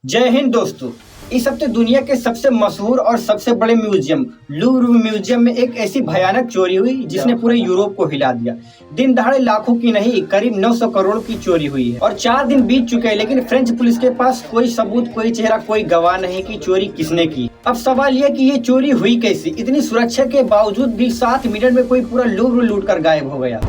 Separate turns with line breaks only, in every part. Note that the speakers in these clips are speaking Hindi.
जय हिंद दोस्तों। इस हफ्ते दुनिया के सबसे मशहूर और सबसे बड़े म्यूजियम लूव्र म्यूजियम में एक ऐसी भयानक चोरी हुई जिसने पूरे यूरोप को हिला दिया। दिन दहाड़े लाखों की नहीं, करीब 900 करोड़ की चोरी हुई है और 4 दिन बीत चुके हैं, लेकिन फ्रेंच पुलिस के पास कोई सबूत, कोई चेहरा, कोई गवाह नहीं कि चोरी किसने की। अब सवाल यह कि ये चोरी हुई कैसी? इतनी सुरक्षा के बावजूद भी 7 मिनट में कोई पूरा लूव्र लूट कर गायब हो गया।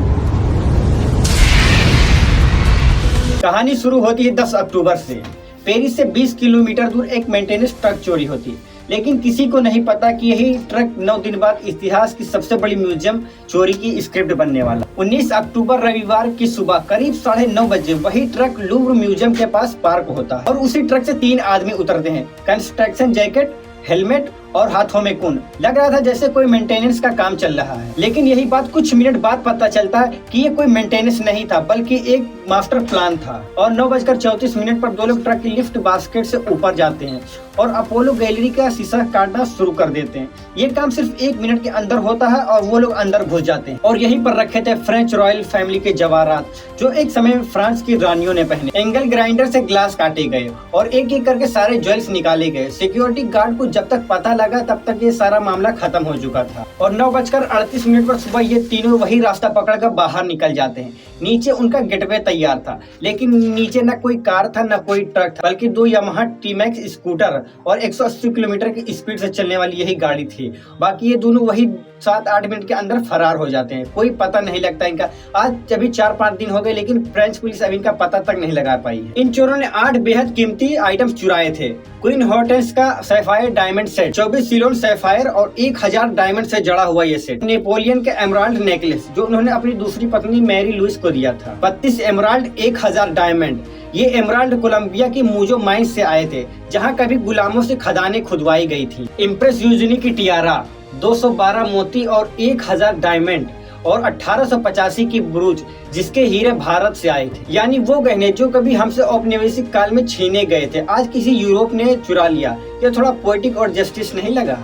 कहानी शुरू होती है 10 अक्टूबर से। पेरिस से 20 किलोमीटर दूर एक मेंटेनेंस ट्रक चोरी होती है, लेकिन किसी को नहीं पता कि यही ट्रक 9 दिन बाद इतिहास की सबसे बड़ी म्यूजियम चोरी की स्क्रिप्ट बनने वाला। 19 अक्टूबर रविवार की सुबह करीब 9:30 बजे वही ट्रक लूव्र म्यूजियम के पास पार्क होता है और उसी ट्रक से 3 आदमी उतरते हैं, कंस्ट्रक्शन जैकेट, हेलमेट और हाथों में कुन। लग रहा था जैसे कोई मेंटेनेंस का काम चल रहा है, लेकिन यही बात कुछ मिनट बाद पता चलता है कि ये कोई मेंटेनेंस नहीं था बल्कि एक मास्टर प्लान था। और 9:34 पर 2 लोग ट्रक की लिफ्ट बास्केट से ऊपर जाते हैं और अपोलो गैलरी का शीशा काटना शुरू कर देते हैं। ये काम सिर्फ 1 मिनट के अंदर होता है और वो लोग अंदर घुस जाते हैं और यहीं पर रखे थे फ्रेंच रॉयल फैमिली के जवाहरात, जो एक समय में फ्रांस की रानियों ने पहने। एंगल ग्राइंडर से ग्लास काटे गए और एक एक करके सारे ज्वेल्स निकाले गए। सिक्योरिटी गार्ड को जब तक पता लगा तब तक ये सारा मामला खत्म हो चुका था और 9:38 पर सुबह ये तीनों वही रास्ता पकड़कर बाहर निकल जाते हैं। नीचे उनका गेटवे तैयार था, लेकिन नीचे न कोई कार था न कोई ट्रक था, बल्कि 2 यामाहा टी-मैक्स स्कूटर और 180 किलोमीटर की स्पीड से चलने वाली यही गाड़ी थी। बाकी ये दोनों वही 7-8 मिनट के अंदर फरार हो जाते हैं। कोई पता नहीं लगता इनका। आज अभी 4-5 दिन हो गए, लेकिन फ्रेंच पुलिस अभी इनका पता तक नहीं लगा पाई है। इन चोरों ने 8 बेहद कीमती आइटम्स चुराए थे। क्वीन हॉर्टेंस का sapphire diamond set, 24 Ceylon sapphire और 1000 डायमंड से जड़ा हुआ ये सेट। नेपोलियन के एमराल्ड नेकलेस, जो उन्होंने अपनी दूसरी पत्नी मैरी लुइस को दिया था। 32 एमराल्ड, 1000 डायमंड। ये एमराल्ड कोलंबिया की मूजो माइंस से आए थे, जहाँ कभी गुलामों से खदानें खुदवाई गई थी। इम्प्रेस यूजनी की टियारा, 212 मोती और 1000 डायमंड और 1885 की ब्रूच, जिसके हीरे भारत से आए थे। यानी वो गहने जो कभी हमसे औपनिवेशिक काल में छीने गए थे, आज किसी यूरोप ने चुरा लिया। ये थोड़ा पोएटिक और जस्टिस नहीं लगा?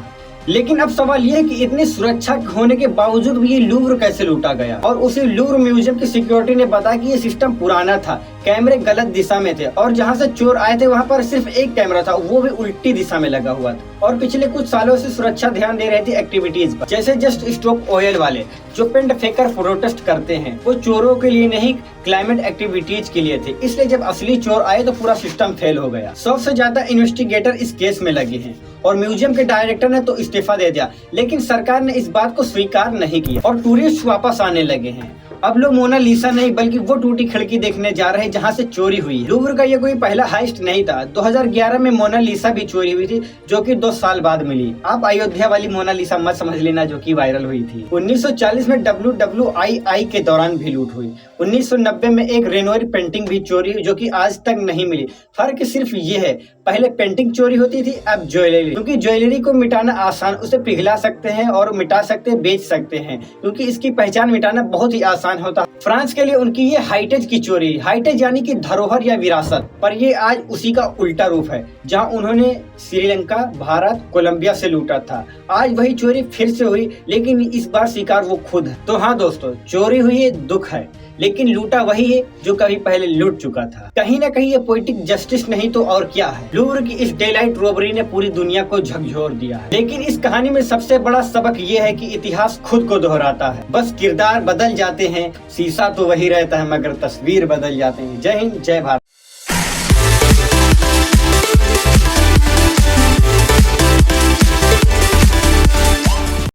लेकिन अब सवाल ये है कि इतनी सुरक्षा होने के बावजूद भी ये लूव्र कैसे लूटा गया? और उसी लूव्र म्यूजियम की सिक्योरिटी ने बताया कि ये सिस्टम पुराना था, कैमरे गलत दिशा में थे और जहां से चोर आए थे वहां पर सिर्फ एक कैमरा था, वो भी उल्टी दिशा में लगा हुआ था। और पिछले कुछ सालों से सुरक्षा ध्यान दे रही थी एक्टिविटीज पर, जैसे जस्ट स्टॉप ऑयल वाले जो पेंट फेंकर प्रोटेस्ट करते हैं, वो चोरों के लिए नहीं, क्लाइमेट एक्टिविटीज के लिए थे। इसलिए जब असली चोर आए तो पूरा सिस्टम फेल हो गया। 100 से ज्यादा इन्वेस्टिगेटर इस केस में लगे हैं और म्यूजियम के डायरेक्टर ने तो इस्तीफा दे दिया, लेकिन सरकार ने इस बात को स्वीकार नहीं किया और टूरिस्ट वापस आने लगे हैं। अब लोग मोनालिसा नहीं बल्कि वो टूटी खिड़की देखने जा रहे हैं जहाँ से चोरी हुई। लूव्र का ये कोई पहला हाइस्ट नहीं था। 2011 में मोनालिसा भी चोरी हुई थी, जो कि 2 साल बाद मिली। आप अयोध्या वाली मोनालिसा मत समझ लेना, जो कि वायरल हुई थी। 1940 में WWII के दौरान भी लूट हुई। 1990 में एक रेनोर पेंटिंग भी चोरी हुई, जो कि आज तक नहीं मिली। फर्क सिर्फ ये है, पहले पेंटिंग चोरी होती थी, अब ज्वेलरी। क्योंकि ज्वेलरी को मिटाना आसान, उसे पिघला सकते हैं और मिटा सकते हैं, बेच सकते हैं, क्योंकि इसकी पहचान मिटाना बहुत ही आसान होता। फ्रांस के लिए उनकी ये हाइटेज की चोरी, हाइटेज यानी कि धरोहर या विरासत, पर ये आज उसी का उल्टा रूप है। जहां उन्होंने श्रीलंका, भारत, कोलंबिया से लूटा था, आज वही चोरी फिर से हुई, लेकिन इस बार शिकार वो खुद है। तो हाँ दोस्तों, चोरी हुई है, दुख है, लेकिन लूटा वही है जो कभी पहले लूट चुका था। कहीं ना कहीं ये पोएटिक जस्टिस नहीं तो और क्या है। लूव्र की इस डेलाइट रॉबरी ने पूरी दुनिया को झकझोर दिया है। लेकिन इस कहानी में सबसे बड़ा सबक ये है कि इतिहास खुद को दोहराता है। बस किरदार बदल जाते हैं, शीशा तो वही रहता है, मगर तस्वीर बदल जाते हैं। जय हिंद, जय भारत।